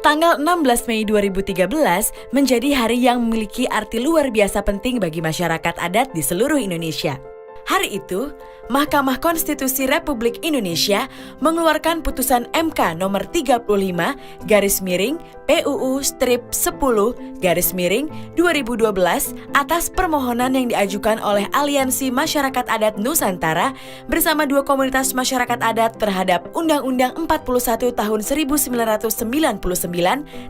Tanggal 16 Mei 2013 menjadi hari yang memiliki arti luar biasa penting bagi masyarakat adat di seluruh Indonesia. Hari itu, Mahkamah Konstitusi Republik Indonesia mengeluarkan putusan MK nomor 35 PUU-10-2012 atas permohonan yang diajukan oleh Aliansi Masyarakat Adat Nusantara bersama dua komunitas masyarakat adat terhadap Undang-Undang 41 tahun 1999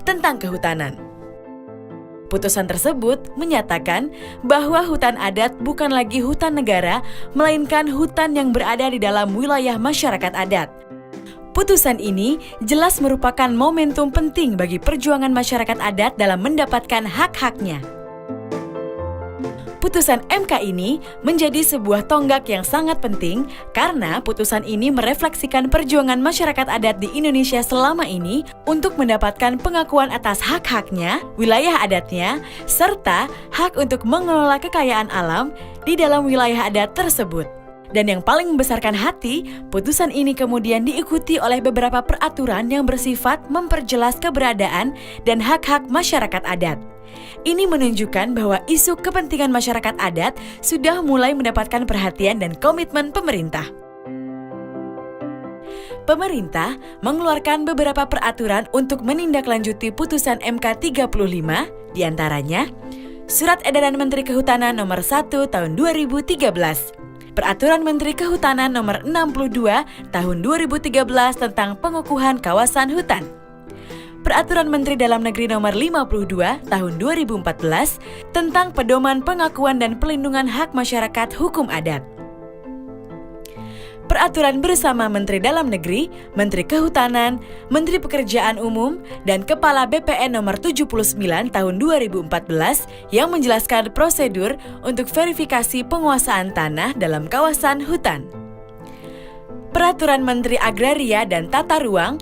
tentang kehutanan. Putusan tersebut menyatakan bahwa hutan adat bukan lagi hutan negara, melainkan hutan yang berada di dalam wilayah masyarakat adat. Putusan ini jelas merupakan momentum penting bagi perjuangan masyarakat adat dalam mendapatkan hak-haknya. Putusan MK ini menjadi sebuah tonggak yang sangat penting karena putusan ini merefleksikan perjuangan masyarakat adat di Indonesia selama ini untuk mendapatkan pengakuan atas hak-haknya, wilayah adatnya, serta hak untuk mengelola kekayaan alam di dalam wilayah adat tersebut. Dan yang paling membesarkan hati, putusan ini kemudian diikuti oleh beberapa peraturan yang bersifat memperjelas keberadaan dan hak-hak masyarakat adat. Ini menunjukkan bahwa isu kepentingan masyarakat adat sudah mulai mendapatkan perhatian dan komitmen pemerintah. Pemerintah mengeluarkan beberapa peraturan untuk menindaklanjuti putusan MK 35, diantaranya Surat Edaran Menteri Kehutanan Nomor 1 Tahun 2013, Peraturan Menteri Kehutanan Nomor 62 Tahun 2013 tentang pengukuhan kawasan hutan, Peraturan Menteri Dalam Negeri Nomor 52 Tahun 2014 tentang pedoman pengakuan dan pelindungan hak masyarakat hukum adat. Peraturan bersama Menteri Dalam Negeri, Menteri Kehutanan, Menteri Pekerjaan Umum, dan Kepala BPN Nomor 79 Tahun 2014 yang menjelaskan prosedur untuk verifikasi penguasaan tanah dalam kawasan hutan. Peraturan Menteri Agraria dan Tata Ruang,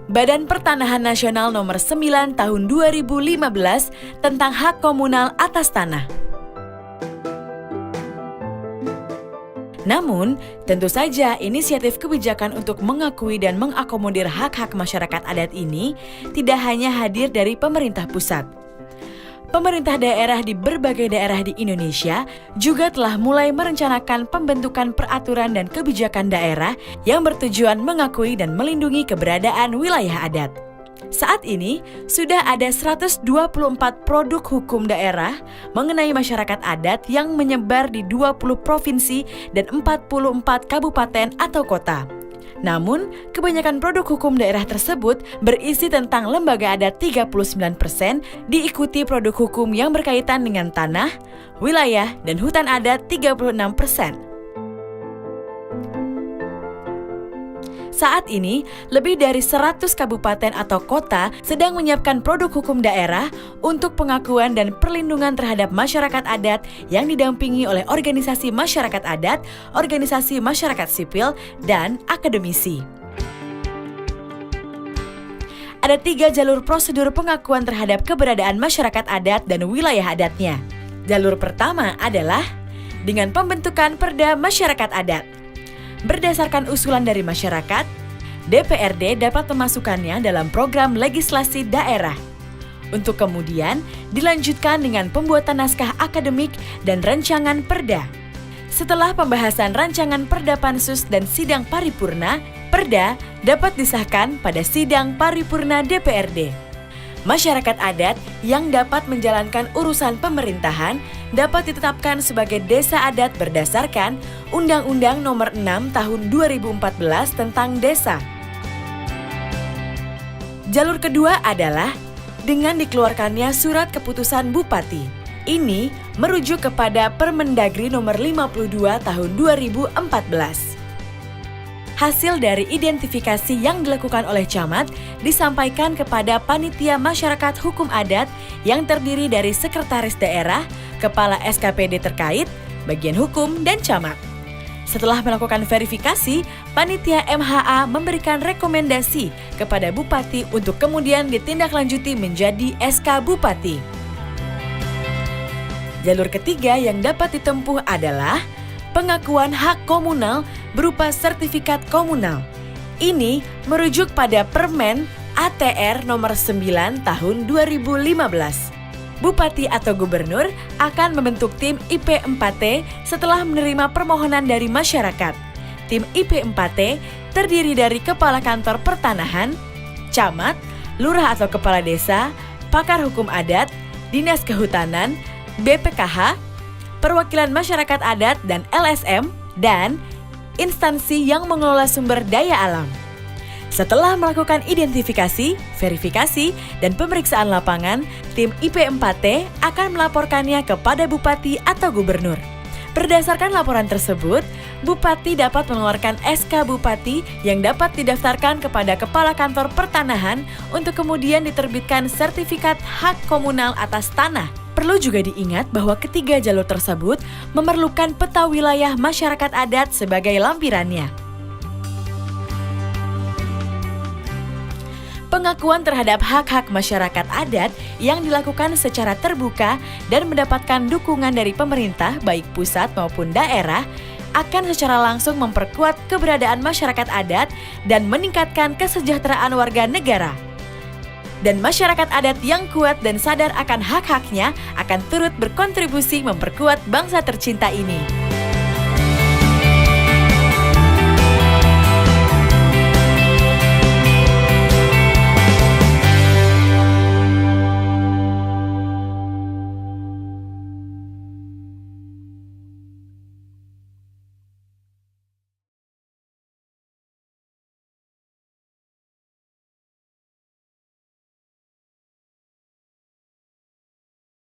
Badan Pertanahan Nasional Nomor 9 Tahun 2015 tentang hak komunal atas tanah. Namun, tentu saja inisiatif kebijakan untuk mengakui dan mengakomodir hak-hak masyarakat adat ini tidak hanya hadir dari pemerintah pusat. Pemerintah daerah di berbagai daerah di Indonesia juga telah mulai merencanakan pembentukan peraturan dan kebijakan daerah yang bertujuan mengakui dan melindungi keberadaan wilayah adat. Saat ini, sudah ada 124 produk hukum daerah mengenai masyarakat adat yang menyebar di 20 provinsi dan 44 kabupaten atau kota. Namun, kebanyakan produk hukum daerah tersebut berisi tentang lembaga adat 39%, diikuti produk hukum yang berkaitan dengan tanah, wilayah, dan hutan adat 36%. Saat ini, lebih dari 100 kabupaten atau kota sedang menyiapkan produk hukum daerah untuk pengakuan dan perlindungan terhadap masyarakat adat yang didampingi oleh organisasi masyarakat adat, organisasi masyarakat sipil, dan akademisi. Ada 3 jalur prosedur pengakuan terhadap keberadaan masyarakat adat dan wilayah adatnya. Jalur pertama adalah dengan pembentukan Perda Masyarakat Adat. Berdasarkan usulan dari masyarakat, DPRD dapat memasukkannya dalam program legislasi daerah. Untuk kemudian dilanjutkan dengan pembuatan naskah akademik dan rancangan perda. Setelah pembahasan rancangan perda pansus dan sidang paripurna, perda dapat disahkan pada sidang paripurna DPRD. Masyarakat adat yang dapat menjalankan urusan pemerintahan dapat ditetapkan sebagai desa adat berdasarkan Undang-Undang Nomor 6 Tahun 2014 tentang Desa. Jalur kedua adalah dengan dikeluarkannya surat keputusan Bupati. Ini merujuk kepada Permendagri Nomor 52 Tahun 2014. Hasil dari identifikasi yang dilakukan oleh camat disampaikan kepada Panitia Masyarakat Hukum Adat yang terdiri dari Sekretaris Daerah, Kepala SKPD terkait, Bagian Hukum, dan camat. Setelah melakukan verifikasi, Panitia MHA memberikan rekomendasi kepada Bupati untuk kemudian ditindaklanjuti menjadi SK Bupati. Jalur ketiga yang dapat ditempuh adalah pengakuan hak komunal berupa sertifikat komunal. Ini merujuk pada Permen ATR nomor 9 tahun 2015. Bupati atau gubernur akan membentuk tim IP4T setelah menerima permohonan dari masyarakat. Tim IP4T terdiri dari Kepala Kantor Pertanahan, Camat, Lurah atau Kepala Desa, Pakar Hukum Adat, Dinas Kehutanan, BPKH, Perwakilan Masyarakat Adat dan LSM, dan instansi yang mengelola sumber daya alam. Setelah melakukan identifikasi, verifikasi, dan pemeriksaan lapangan, tim IP4T akan melaporkannya kepada Bupati atau Gubernur. Berdasarkan laporan tersebut, Bupati dapat mengeluarkan SK Bupati yang dapat didaftarkan kepada Kepala Kantor Pertanahan untuk kemudian diterbitkan sertifikat hak komunal atas tanah. Perlu juga diingat bahwa ketiga jalur tersebut memerlukan peta wilayah masyarakat adat sebagai lampirannya. Pengakuan terhadap hak-hak masyarakat adat yang dilakukan secara terbuka dan mendapatkan dukungan dari pemerintah baik pusat maupun daerah akan secara langsung memperkuat keberadaan masyarakat adat dan meningkatkan kesejahteraan warga negara. Dan masyarakat adat yang kuat dan sadar akan hak-haknya akan turut berkontribusi memperkuat bangsa tercinta ini.